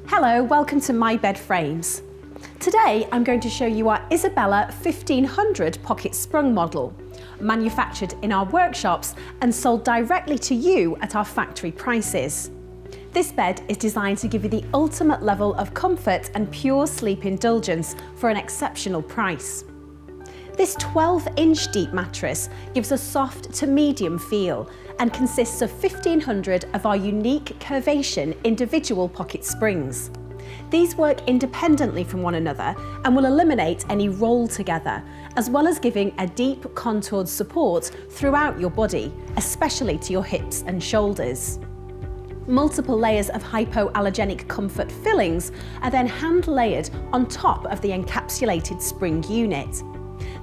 Hello, welcome to MyBedFrames. Today I'm going to show you our Isabella 1500 pocket sprung model, manufactured in our workshops and sold directly to you at our factory prices. This bed is designed to give you the ultimate level of comfort and pure sleep indulgence for an exceptional price. This 12-inch deep mattress gives a soft to medium feel and consists of 1,500 of our unique curvation individual pocket springs. These work independently from one another and will eliminate any roll together, as well as giving a deep contoured support throughout your body, especially to your hips and shoulders. Multiple layers of hypoallergenic comfort fillings are then hand layered on top of the encapsulated spring unit.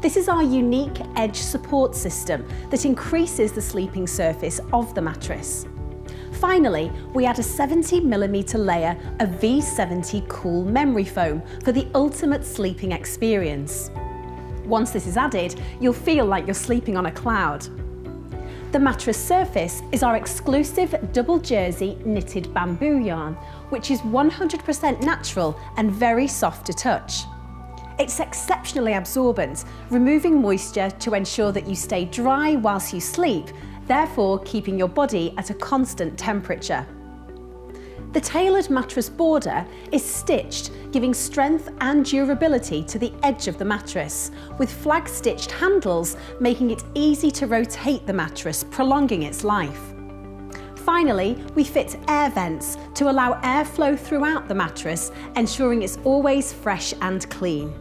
This is our unique edge support system that increases the sleeping surface of the mattress. Finally, we add a 70mm layer of V70 cool memory foam for the ultimate sleeping experience. Once this is added, you'll feel like you're sleeping on a cloud. The Mattress Surface is our exclusive double jersey knitted bamboo yarn, which is 100% natural and very soft to touch. It's exceptionally absorbent, removing moisture to ensure that you stay dry whilst you sleep, therefore keeping your body at a constant temperature. The tailored Mattress Border is stitched, giving strength and durability to the edge of the mattress, with flag-stitched handles making it easy to rotate the mattress, prolonging its life. Finally, we fit air vents to allow airflow throughout the mattress, ensuring it's always fresh and clean.